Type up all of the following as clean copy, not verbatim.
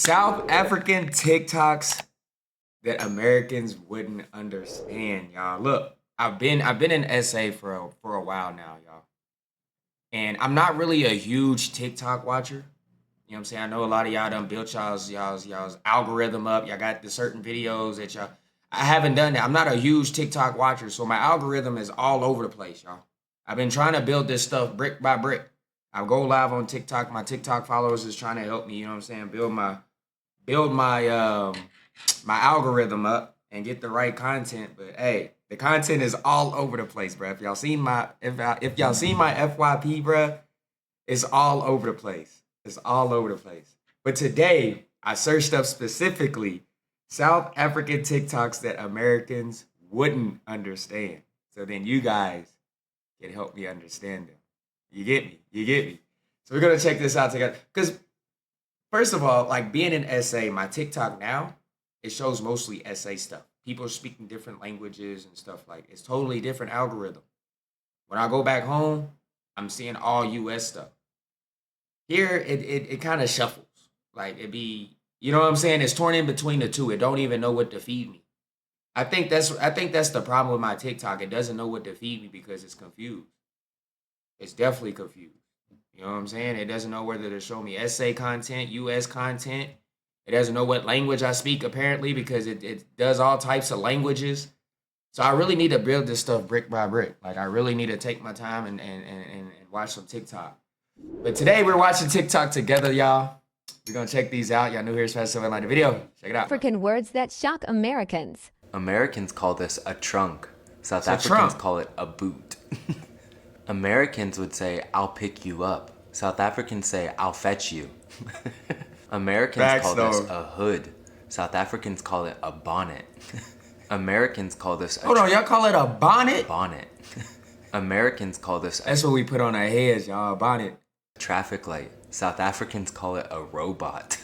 South African TikToks that Americans wouldn't understand, y'all. Look, I've been in SA for a while now, y'all. And I'm not really a huge TikTok watcher. You know what I'm saying? I know a lot of y'all done built y'all's algorithm up. Y'all got the certain videos that y'all. I haven't done that. I'm not a huge TikTok watcher, so my algorithm is all over the place, y'all. I've been trying to build this stuff brick by brick. I go live on TikTok. My TikTok followers is trying to help me. You know what I'm saying? Build my my algorithm up and get the right content. But hey, the content is all over the place, bro. If y'all seen my FYP, bro, it's all over the place. It's all over the place. But today, I searched up specifically South African TikToks that Americans wouldn't understand. So then you guys can help me understand them. You get me? You get me? So we're gonna check this out together. Because first of all, like being in SA, my TikTok now, it shows mostly SA stuff. People are speaking different languages and stuff like it's totally different algorithm. When I go back home, I'm seeing all US stuff. Here it kind of shuffles. Like it be, you know what I'm saying? It's torn in between the two. It don't even know what to feed me. I think that's the problem with my TikTok. It doesn't know what to feed me because it's confused. It's definitely confused. You know what I'm saying? It doesn't know whether to show me essay content, US content. It doesn't know what language I speak apparently because it does all types of languages. So I really need to build this stuff brick by brick. Like I really need to take my time and watch some TikTok. But today we're watching TikTok together, y'all. We're gonna check these out. Y'all new here, smash the like the video. Check it out. African words that shock Americans. Americans call this a trunk. South It's a Africans trunk. call it a boot. Americans would say, I'll pick you up. South Africans say, I'll fetch you. Americans Facts, call this though. a hood. South Africans call it a bonnet. Americans call this a Hold on, y'all call it a bonnet? bonnet. Americans call this a That's what we put on our heads, y'all. A bonnet. traffic light. South Africans call it a robot.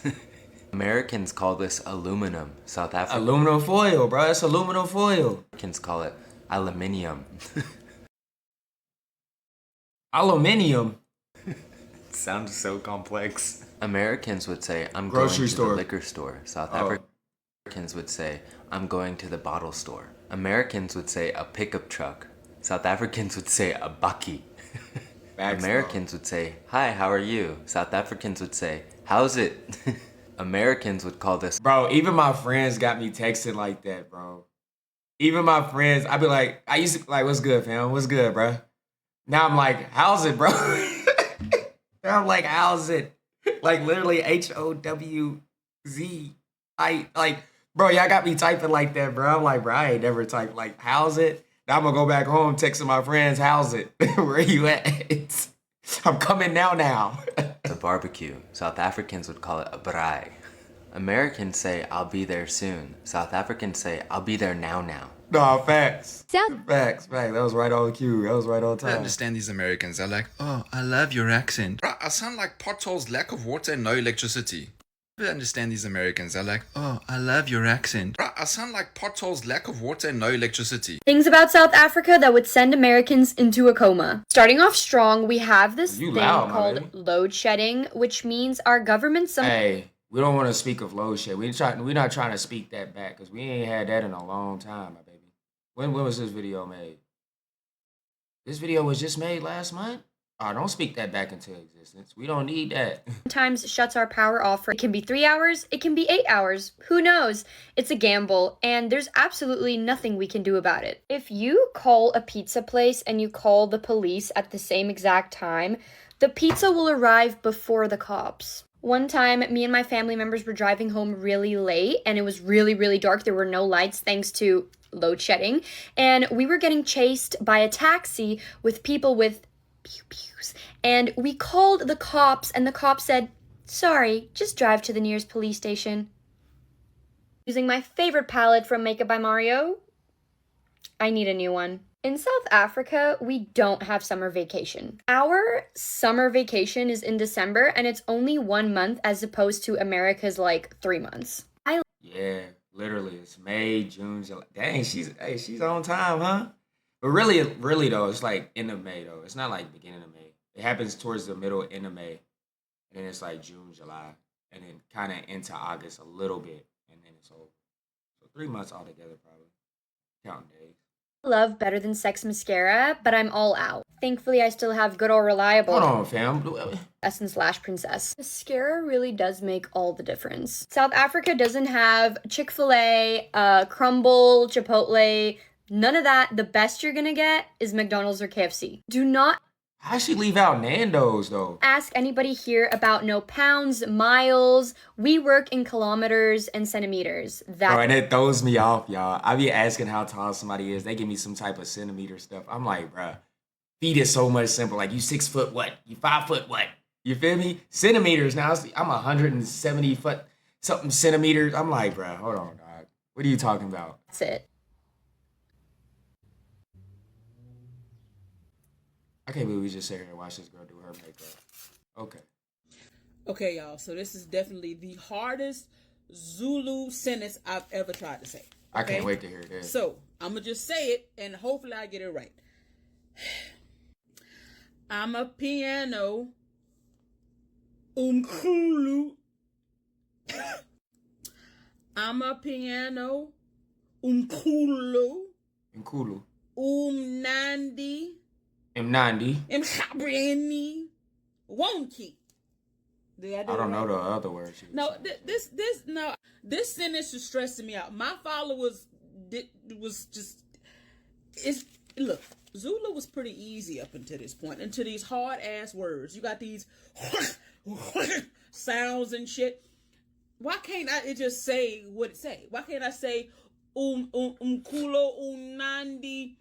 Americans call this aluminum. South Aluminum foil, bro. That's aluminum foil. Africans call it aluminium. Aluminium. Sounds so complex. Americans would say, I'm Grocery going to store. the liquor store. South Oh. Africans would say, I'm going to the bottle store. Americans would say a pickup truck. South Africans would say a bakkie. Facts, though. Americans would say, hi, how are you? South Africans would say, how's it? Americans would call this Bro, even my friends got me texting like that, bro. Even my friends, I be like, I used to like, what's good, fam? What's good, bro? Now I'm like, how's it, bro? Now I'm like, how's it? Like literally HOWZ. Like, bro, y'all got me typing like that, bro. I'm like, bro, I ain't never typed like, how's it? Now I'm gonna go back home texting my friends, how's it? Where you at? I'm coming now. a barbecue. South Africans would call it a braai. Americans say, I'll be there soon. South Africans say, I'll be there now. No, facts. South Facts. That was right on cue. That was right on I time. understand these Americans. They're like, oh, I love your accent. Bruh, I sound like potholes, lack of water, and no electricity. I understand these Americans. They're like, oh, I love your accent. Bruh, I sound like potholes, lack of water, and no electricity. Things about South Africa that would send Americans into a coma. Starting off strong, we have this You thing loud, my called baby. load shedding, which means our government Hey, we don't want to speak of load shed. We're not trying to speak that back because we ain't had that in a long time, my baby. When was this video made? This video was just made last month? Oh, don't speak that back into existence. We don't need that. sometimes shuts our power off for it can be 3 hours, it can be 8 hours. Who knows? It's a gamble, and there's absolutely nothing we can do about it. If you call a pizza place and you call the police at the same exact time, the pizza will arrive before the cops. One time, me and my family members were driving home really late, and it was really, really dark. There were no lights thanks to load shedding, and we were getting chased by a taxi with people with pew-pews. And we called the cops, and the cops said, sorry, just drive to the nearest police station. Using my favorite palette from Makeup by Mario, I need a new one. In South Africa, we don't have summer vacation. Our summer vacation is in December, and it's only 1 month as opposed to America's like 3 months. Yeah, literally. It's May, June, July. Dang, she's on time, huh? But really though, it's like end of May though. It's not like beginning of May. It happens towards the middle, end of May. And then it's like June, July. and then kind of into August a little bit, and then so 3 months altogether probably, counting days. Love Better Than Sex mascara, but I'm all out. Thankfully, I still have good or reliable Hold on, fam. Essence Lash Princess. Mascara really does make all the difference. South Africa doesn't have Chick-fil-A, Crumble, Chipotle, none of that. The best you're gonna get is McDonald's or KFC. Do not How'd she leave out Nando's though? ask anybody here about no pounds, miles. We work in kilometers and centimeters. Bro, and it throws me off, y'all. I be asking how tall somebody is. They give me some type of centimeter stuff. I'm like, bruh, feet is so much simple. Like, you 6 foot what? You 5 foot what? You feel me? Centimeters now. I'm 170 foot something centimeters. I'm like, bruh, hold on, dog. What are you talking about? That's it. I can't believe we just sat here and watched this girl do her makeup. Okay. Okay, y'all. So this is definitely the hardest Zulu sentence I've ever tried to say. Okay? I can't wait to hear this. So I'm gonna just say it, and hopefully I get it right. I'm a piano. Umkhulu. I'm a piano. Umkhulu. Nkulu. Umnandi. Mnandi. Mkhabrini. Wonki. I don't know the other words. No, this sentence is stressing me out. My followers was just look. Zulu was pretty easy up until this point, until these hard ass words. You got these sounds and shit. Why can't I just say what it say? Why can't I say kulo unandi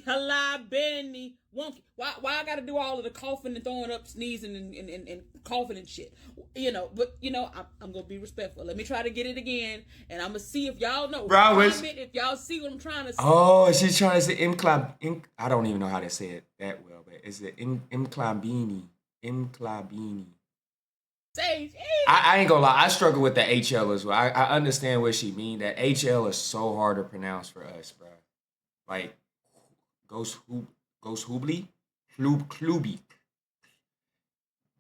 halabeni wonky? Why I gotta do all of the coughing and throwing up, sneezing and coughing and shit? But I'm gonna be respectful. Let me try to get it again, and I'm gonna see if y'all know. Bro, if y'all see what I'm trying to say. Oh, she's trying to say Imklab. I don't even know how to say it that well, but it's the Imklabini. Imklabini. I ain't gonna lie, I struggle with the HL as well. I understand what she mean. That HL is so hard to pronounce for us, bro. Like Ghost Hubli, Klubi.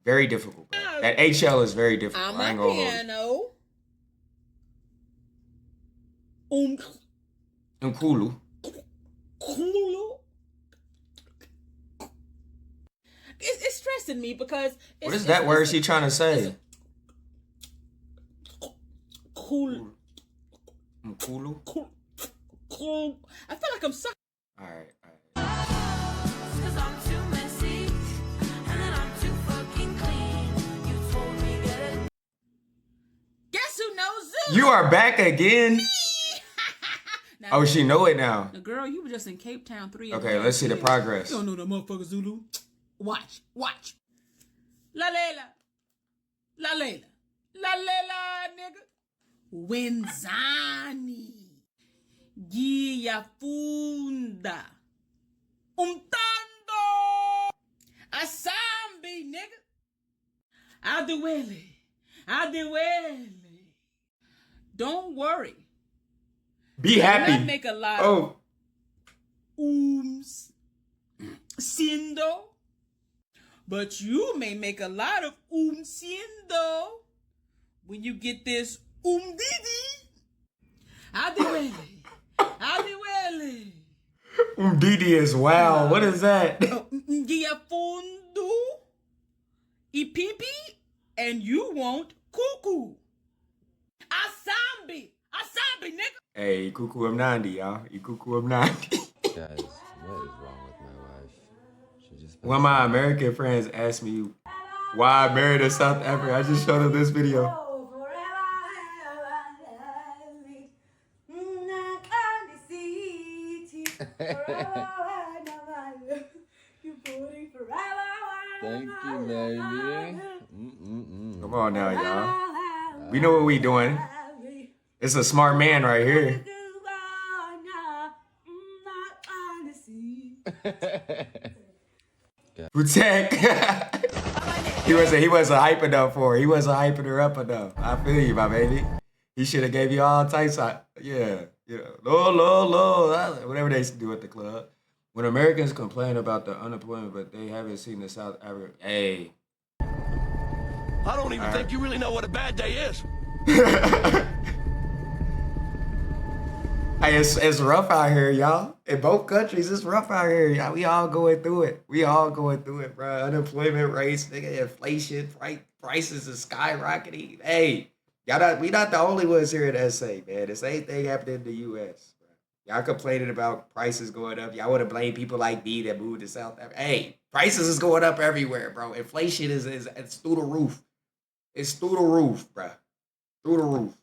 Very difficult, bro. That HL is very difficult. I ain't gonna piano. Nkulu. Kulu. It's stressing me because What is that word she trying to say? Cool. Nkulu. Cool. I feel like I'm sucking. All right. Guess who knows Zulu? You are back again. Now, Oh, she know it now. the girl, you were just in Cape Town 3. Okay, let's see the progress. You don't know the motherfucker Zulu. Watch. La lela. La lela. La lela, nigga. Wenzani. Giyafunda. Umtando. Asambi, nigga. Adiwele. Don't worry. Be happy. I make a lot Oh. of sindo. But you may make a lot of sindo when you get this didi. Adiwele. Didi is wow. What is that? Giafundu. Ipipi. And you want cuckoo. Asambi, nigga. Hey, Kuku Mnandi, y'all. Kuku Mnandi. Guys, what is wrong with my wife? She just One of my American friends asked me why I married a South African. I just showed them this video. Thank you, baby. Come on now, y'all. We know what we doing. It's a smart man right here. Protect. he wasn't hyping enough for her. He wasn't hyping her up enough. I feel you, my baby. He should have gave you all types of low, whatever they do at the club. When Americans complain about the unemployment, but they haven't seen the South Africa. Hey, I don't even think you really know what a bad day is. Hey, it's rough out here, y'all. In both countries, it's rough out here, y'all. We all going through it. We all going through it, bro. Unemployment rates, nigga, inflation, prices are skyrocketing. Hey, we not the only ones here in SA, man. The same thing happened in the US, bro. Y'all complaining about prices going up. Y'all want to blame people like me that moved to South Africa. Hey, prices is going up everywhere, bro. Inflation is it's through the roof. It's through the roof, bro. Through the roof.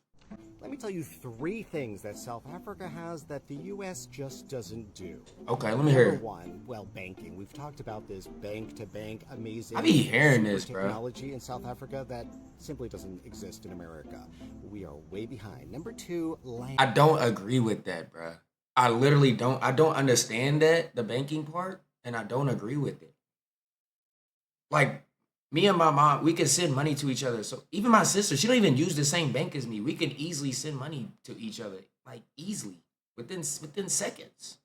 Let me tell you 3 things that South Africa has that the U.S. just doesn't do. Okay, let me hear Number it. 1, well, banking. We've talked about this bank-to-bank amazing I be hearing super this, bro. technology in South Africa that simply doesn't exist in America. We are way behind. Number 2, land. I don't agree with that, bro. I literally don't. I don't understand that, the banking part, and I don't agree with it. Like, me and my mom, we can send money to each other. So even my sister, she don't even use the same bank as me. We can easily send money to each other, like easily, within seconds.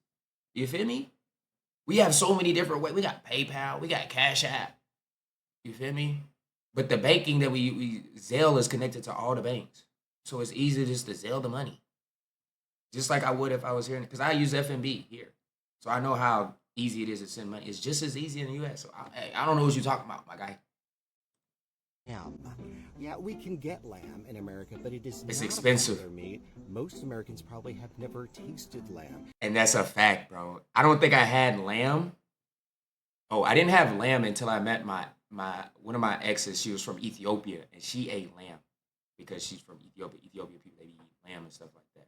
You feel me? We have so many different ways. We got PayPal, we got Cash App. You feel me? But the banking that we Zelle is connected to all the banks, so it's easy just to Zelle the money, just like I would if I was here, because I use FNB here, so I know how easy it is to send money. It's just as easy in the U.S. So I don't know what you're talking about, my guy. Yeah, we can get lamb in America, but it is It's not expensive. a popular meat. Most Americans probably have never tasted lamb. And that's a fact, bro. I don't think I had lamb. Oh, I didn't have lamb until I met my one of my exes. She was from Ethiopia, and she ate lamb because she's from Ethiopia. Ethiopian people, they eat lamb and stuff like that.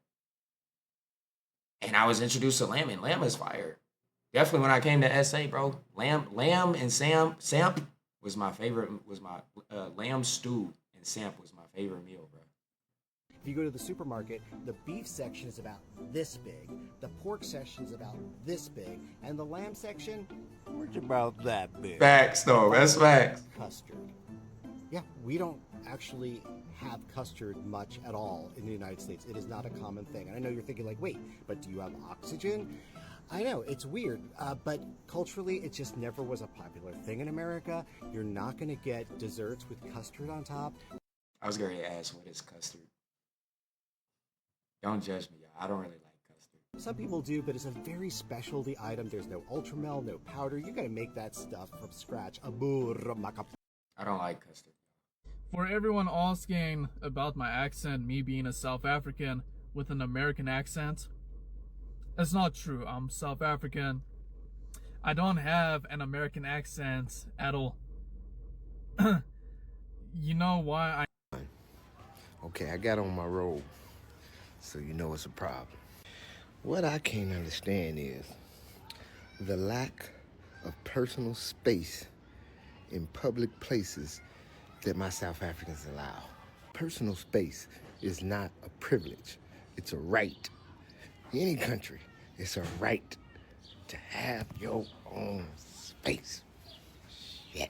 And I was introduced to lamb, and lamb is fire. Definitely when I came to SA, bro. Lamb and samp was my favorite. Was my lamb stew and samp was my favorite meal, bro. If you go to the supermarket, the beef section is about this big, the pork section is about this big, and the lamb section, it's about that big. Facts, though. That's facts. Custard. Yeah, we don't actually have custard much at all in the United States. It is not a common thing. And I know you're thinking like, wait, but do you have oxygen? I know, it's weird, but culturally, it just never was a popular thing in America. You're not going to get desserts with custard on top. I was going to ask, what is custard? Don't judge me, y'all. I don't really like custard. Some people do, but it's a very specialty item. There's no ultramel, no powder. You got to make that stuff from scratch. I don't like custard. For everyone asking about my accent, me being a South African with an American accent, it's not true. I'm South African. I don't have an American accent at all. You know why Okay, I got on my robe, so you know it's a problem. What I can't understand is the lack of personal space in public places that my South Africans allow. Personal space is not a privilege, it's a right. Any country, it's a right to have your own space. Shit.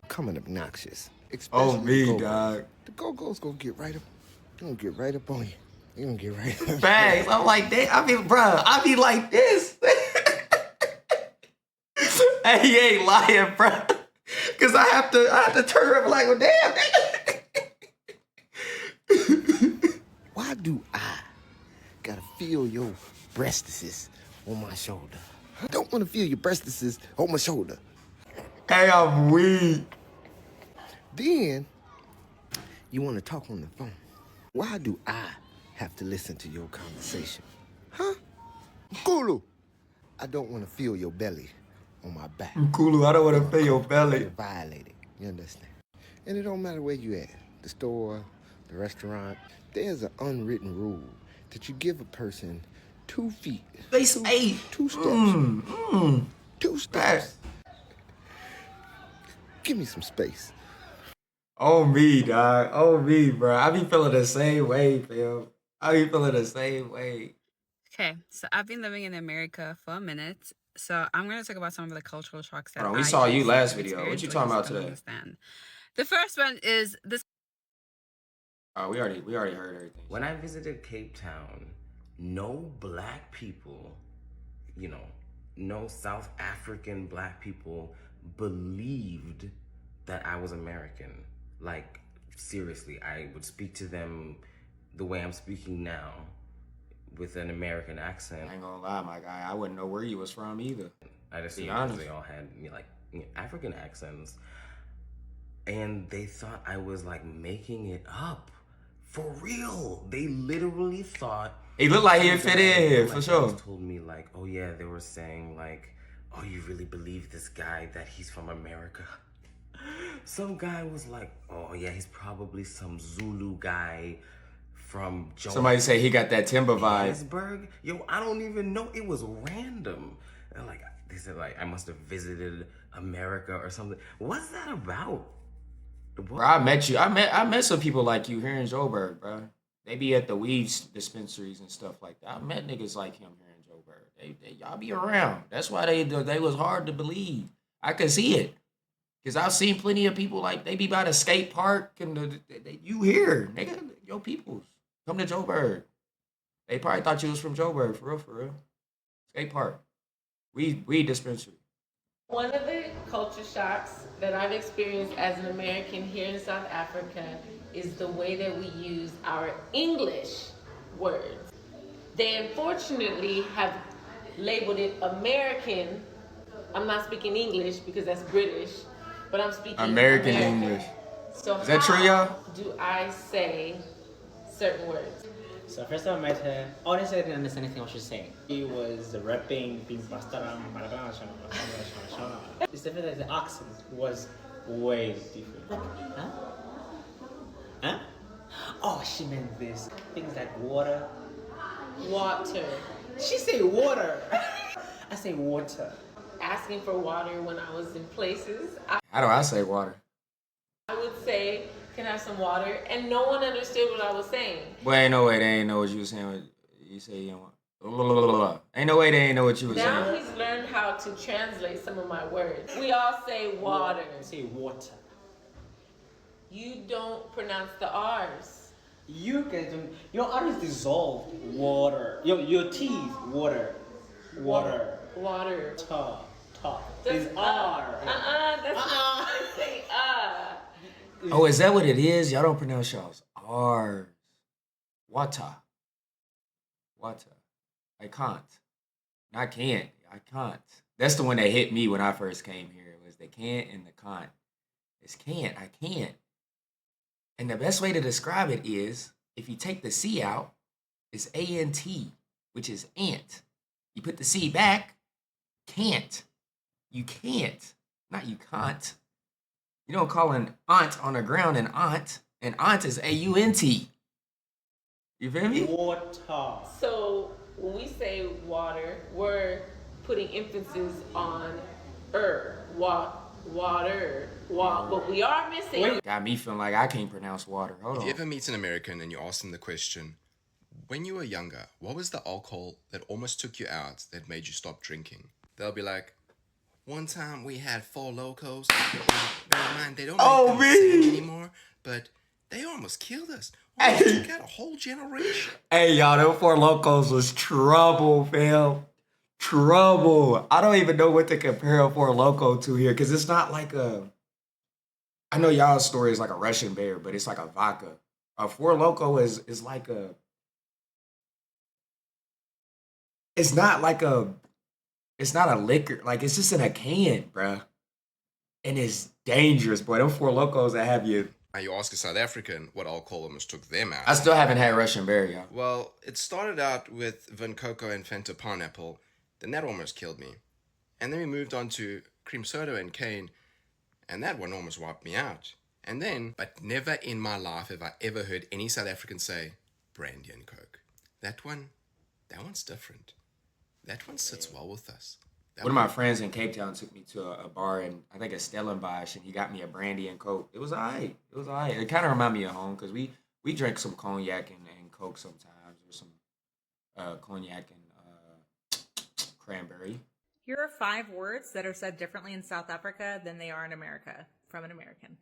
Coming obnoxious. Oh, me, the dog. The go-go's gonna get right up. They're gonna get right up on you. They're gonna get right up. Facts. I'm like, that. I mean, bro, I be like this. Hey, he ain't lying, bro. Cause I have to turn around like, well, damn. Why do I gotta feel your breastises on my shoulder? I don't wanna feel your breastises on my shoulder. Hey, I'm weak. Then you wanna talk on the phone. Why do I have to listen to your conversation? Huh? Kulu. I don't wanna feel your belly on my back. Kulu, I don't want to feel your belly. You're violated. You understand? And it don't matter where you at. The store, the restaurant. There's an unwritten rule that you give a person 2 feet. They say 2 steps. 2 steps. Give me some space. Oh me, dog. Oh me, bro. I be feeling the same way, fam. I be feeling the same way. Okay, so I've been living in America for a minute, so I'm going to talk about some of the cultural shocks that We saw you last have video. What you experienced talking or about just don't today? understand. The first one is this. Oh, we already heard everything. When I visited Cape Town, no black people, no South African black people believed that I was American. Like, seriously, I would speak to them the way I'm speaking now with an American accent. I ain't gonna lie, my guy. I wouldn't know where you was from either. I just Be assumed because honest. they all had like African accents, and they thought I was like making it up. For real, they literally thought He looked like he'd some fit guy in here my for friends sure. told me like, oh yeah, they were saying like, oh, you really believe this guy that he's from America? Some guy was like, oh yeah, he's probably some Zulu guy from Somebody say he got that timber vibe. Johannesburg. Yo, I don't even know. It was random. And like they said, like I must have visited America or something. What's that about? Bro, I met you. I met some people like you here in Joburg, bro. They be at the weed dispensaries and stuff like that. I met niggas like him here in Joburg. Y'all be around. That's why they was hard to believe. I could see it. Cause I've seen plenty of people like they be by the skate park and you here, nigga, your peoples come to Joburg. They probably thought you was from Joburg, for real, for real. Skate park, weed dispensary. One of the culture shocks that I've experienced as an American here in South Africa is the way that we use our English words. They unfortunately have labeled it American. I'm not speaking English because that's British, but I'm speaking American English. So Is that true, y'all? do I say certain words? So first time I met her, honestly I didn't understand anything what she was saying. She was rapping, being bastaram, it's different that the accent was way different. Like, huh? Huh? Oh, she meant this. Things like water. Water. She say water. I say water. Asking for water when I was in places. How do I say water? I would say, can I have some water? And no one understood what I was saying. Well, ain't no way they ain't know what you was saying. You say you want. Ain't no way they ain't know what you was Now saying. he's learned how to translate some of my words. We all say water. Say water. You don't pronounce the R's. You guys don't. Your R is dissolved. Water. Your T is water. Water. Water. Ta. That's It's R. That's not say Oh, is that what it is? Y'all don't pronounce y'all's R's. Water. I can't. I can't. I can't. That's the one that hit me when I first came here. It was the can't and the can't. It's can't. I can't. And the best way to describe it is if you take the C out, it's A-N-T, which is ant. You put the C back, can't. You can't. Not you can't. You don't call an aunt on the ground an aunt. An aunt is A-U-N-T. You feel me? Water. So when we say water, we're putting emphasis on water, but we are missing. Got me feeling like I can't pronounce water. Hold If on. you ever meet an American and you ask them the question, when you were younger, what was the alcohol that almost took you out that made you stop drinking? They'll be like, one time we had 4 Locos. Bear in mind, they don't make them sing anymore, but they almost killed us. Almost took out a whole generation. Hey, y'all, them 4 Locos was trouble, fam. Trouble. I don't even know what to compare a 4 Loco to here, because it's not like a... I know y'all's story is like a Russian bear, but it's like a vodka. A 4 Loco is like a... It's not like a... It's not a liquor. Like, it's just in a can, bruh. And it's dangerous, boy. Them 4 Locos that have you... Now you ask a South African what alcohol almost took them out. I still haven't had Russian berry, y'all. Well, it started out with Vin Coco and Fanta Pineapple. Then that almost killed me. And then we moved on to cream soda and cane. And that one almost wiped me out. And then, but never in my life have I ever heard any South African say brandy and coke. That one's different. That one sits well with us. One of my friends in Cape Town took me to a bar, and I think it's Stellenbosch, and he got me a brandy and coke. It was all right. It kind of reminded me of home, because we drink some cognac and coke sometimes, or some cognac and cranberry. Here are 5 words that are said differently in South Africa than they are in America, from an American.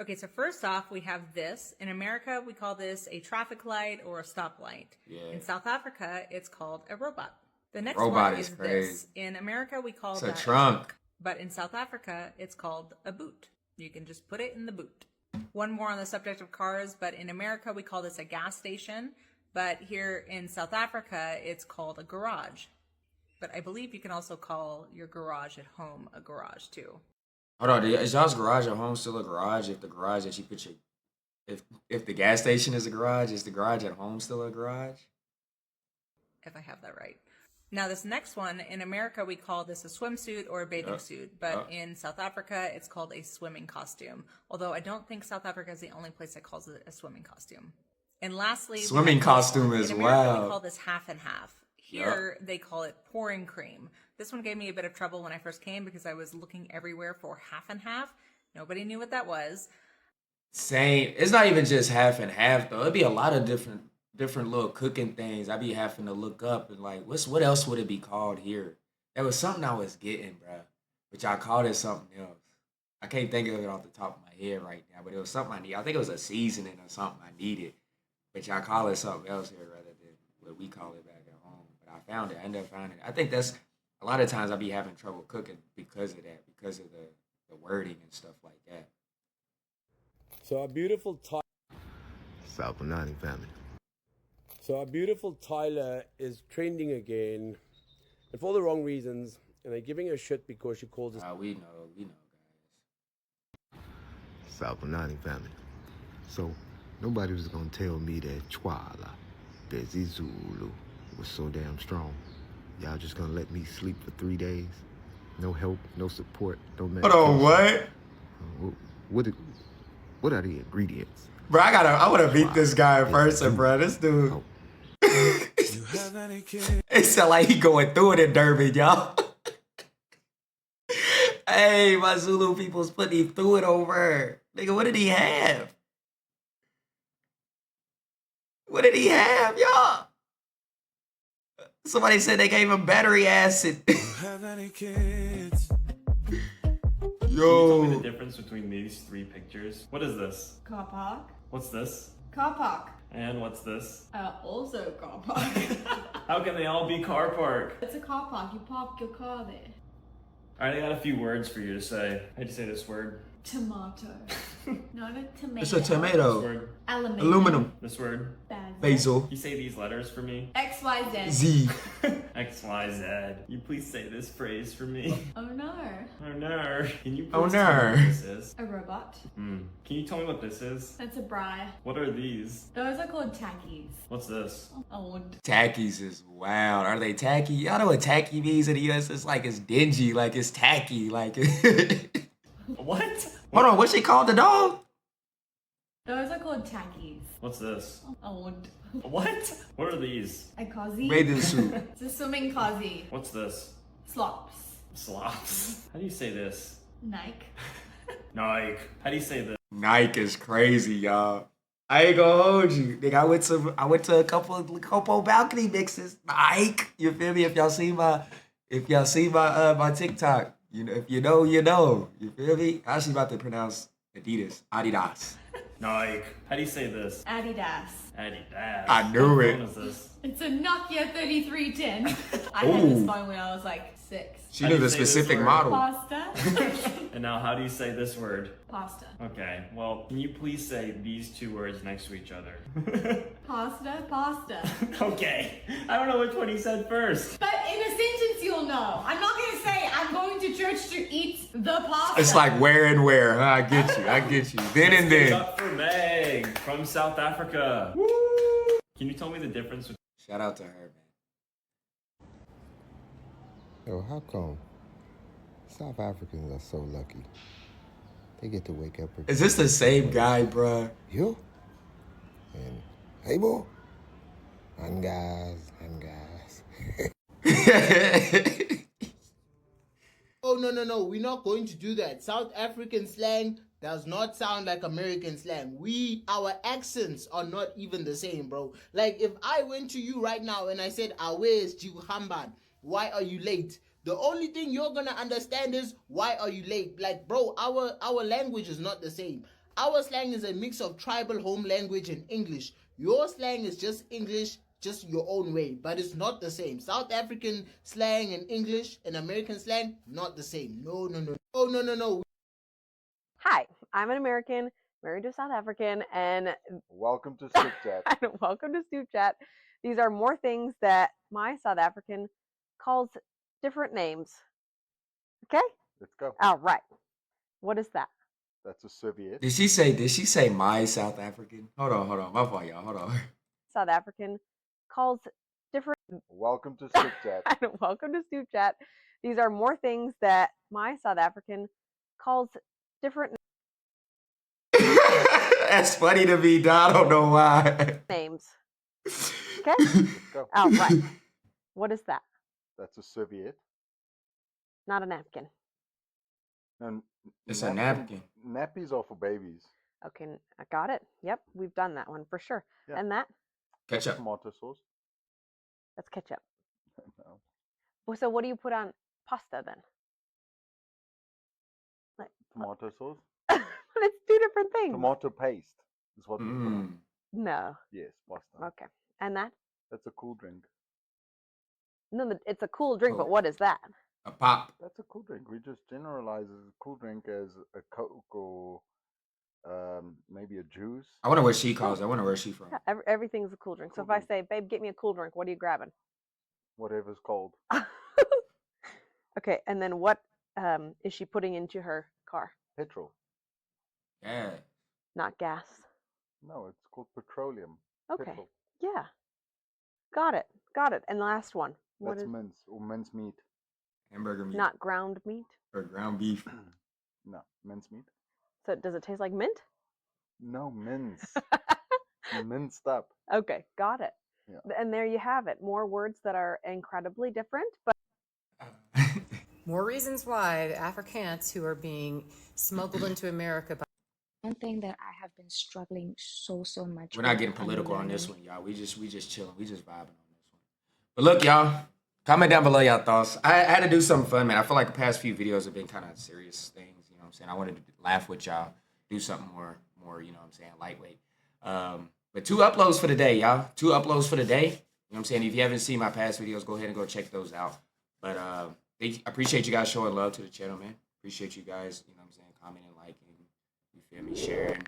Okay, so first off, we have this. In America, we call this a traffic light or a stoplight. Yeah. In South Africa, it's called a robot. The next Robot one is is crazy. this. In America, we call It's that a trunk. but in South Africa, it's called a boot. You can just put it in the boot. One more on the subject of cars, but in America we call this a gas station, but here in South Africa it's called a garage. But I believe you can also call your garage at home a garage too. Hold on, is y'all's garage at home still a garage? If the garage that you put your if the gas station is a garage, is the garage at home still a garage? If I have that right. Now this next one, in America we call this a swimsuit or a bathing suit, but in South Africa it's called a swimming costume. Although I don't think South Africa is the only place that calls it a swimming costume. And lastly, Swimming costume is in America wild. we call this half and half. Here they call it pouring cream. This one gave me a bit of trouble when I first came because I was looking everywhere for half and half. Nobody knew what that was. Same. It's not even just half and half though. It'd be a lot of different little cooking things. I'd be having to look up and like, what else would it be called here? There was something I was getting, bro, but y'all called it something else. I can't think of it off the top of my head right now, but it was something I need. I think it was a seasoning or something I needed, but y'all call it something else here rather than what we call it back at home. But I found it. I ended up finding it. I think that's a lot of times I be having trouble cooking because of that, because of the wording and stuff like that. So our beautiful South Banani family. So our beautiful Tyler is trending again, and for the wrong reasons, and they're giving her shit because she calls us. We know, guys. South Banani family. So nobody was gonna tell me that Chwala, that Zulu, was so damn strong. Y'all just gonna let me sleep for 3 days? No help, no support, no medication. Hold on, what? What are the ingredients? Bro, I wanna beat this guy in person, bro. This dude. It sound like he going through it in Durban, y'all. Hey, my Zulu people's putting him through it over. Nigga, what did he have? What did he have, y'all? Somebody said they gave him battery acid. Yo. Can you tell me the difference between these three pictures? What is this? Car park. What's this? Car park. And what's this? Also car park. How can they all be car park? It's a car park. You park your car there. Alright, I got a few words for you to say. How'd you say this word? Tomato. Not a tomato. It's a tomato. This word? Aluminum. This word? Basil. Can you say these letters for me? XYZ. Z. XYZ. You please say this phrase for me? Oh no. Oh no. Can you please Oh, tell me no. what this is? A robot. Can you tell me what this is? That's a bri. What are these? Those are called tackies. What's this? Oh. Tackies is wild. Are they tacky? Y'all know what tacky means in the US? It's like it's dingy, like it's tacky, like What? Hold on, what's she called the dog? Those are called tackies. What's this? Oh. What? What are these? A cozy. Bathing suit. It's a swimming cozy. What's this? Slops. Slops. How do you say this? Nike. Nike. How do you say this? Nike is crazy, y'all. I ain't gonna hold you. Nigga, I went to a couple balcony mixes. Nike. You feel me? If y'all see my my TikTok, you know, if you know, you know. You feel me? I actually about to pronounce Adidas. Nike. How do you say this? Adidas. Adidas. I knew What it. phone is this? It's a Nokia 3310. I had this phone when I was like 6. She knew the specific model. Pasta. And now how do you say this word? Pasta. Okay, well, can you please say these two words next to each other? Pasta. Okay, I don't know which one he said first. But in a sentence you'll know. I'm not going to say I'm going to church to eat the pasta. It's like where and where. Huh? I get you. Then and Give it then. up for Meg from South Africa. Woo! Can you tell me the difference? Shout out to her, man. Yo, how come South Africans are so lucky? They get to wake up. Is this the same guy, bruh? You? And hey, boy. And guys. Oh, no. We're not going to do that. South African slang does not sound like American slang. Our accents are not even the same, bro. Like, if I went to you right now and I said, "Where's Jihamban? Why are you late?" The only thing you're gonna understand is, why are you late? Like, bro, our language is not the same. Our slang is a mix of tribal home language and English. Your slang is just English, just your own way, but it's not the same. South African slang and English and American slang, not the same. No. Oh, no. Hi, I'm an American. married to a South African, and welcome to Stoop Chat. and welcome to Stoop Chat. These are more things that my South African calls different names. Okay? Let's go. All right. What is that? That's a serviette. Did she say my South African? Hold on. My fault, y'all. Hold on. South African calls different. Welcome to Stoop Chat. And welcome to Stoop Chat. These are more things that my South African calls different That's funny to me, dog. I don't know why. names. Okay? All right. What is that? That's a serviette. Not a napkin. No, it's a napkin. Nappies are for babies. Okay, I got it. Yep, we've done that one for sure. Yeah. And that? Ketchup. Tomato sauce. That's ketchup. No. Well, so what do you put on pasta then? Like, tomato sauce. It's two different things. Tomato paste is what we put on. No. Yes, pasta. Okay. And that? That's a cool drink. No, it's a cool drink, but what is that? A pop. That's a cool drink. We just generalize a cool drink as a Coke or maybe a juice. I wonder what she calls. I wonder where she from. Yeah, everything's a cool drink. So if I say, babe, get me a cool drink, what are you grabbing? Whatever's cold. Okay, and then what is she putting into her car? Petrol. Yeah. Not gas. No, it's called petroleum. Okay. Petrol. Yeah. Got it. And last one. What That's is mince or mince meat. Hamburger meat. not ground meat? Or ground beef. No, mince meat. So does it taste like mint? No, mince. Minced up. Okay, got it. Yeah. And there you have it. More words that are incredibly different, but more reasons why the Afrikaans who are being smuggled into America. One thing that I have been struggling so much. We're not getting political on this one, y'all. We just chilling. We just vibing on this one. But look, y'all, comment down below y'all thoughts. I had to do something fun, man. I feel like the past few videos have been kind of serious things. You know what I'm saying? I wanted to laugh with y'all, do something more, you know what I'm saying, lightweight. But 2 uploads for the day, y'all. 2 uploads for the day. You know what I'm saying? If you haven't seen my past videos, go ahead and go check those out. But I appreciate you guys showing love to the channel, man. Appreciate you guys, you know what I'm saying, commenting, liking, you feel me, sharing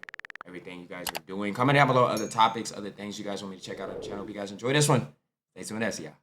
everything you guys are doing. Comment down below other topics, other things you guys want me to check out on the channel. If you guys enjoy this one, stay tuned. That's y'all.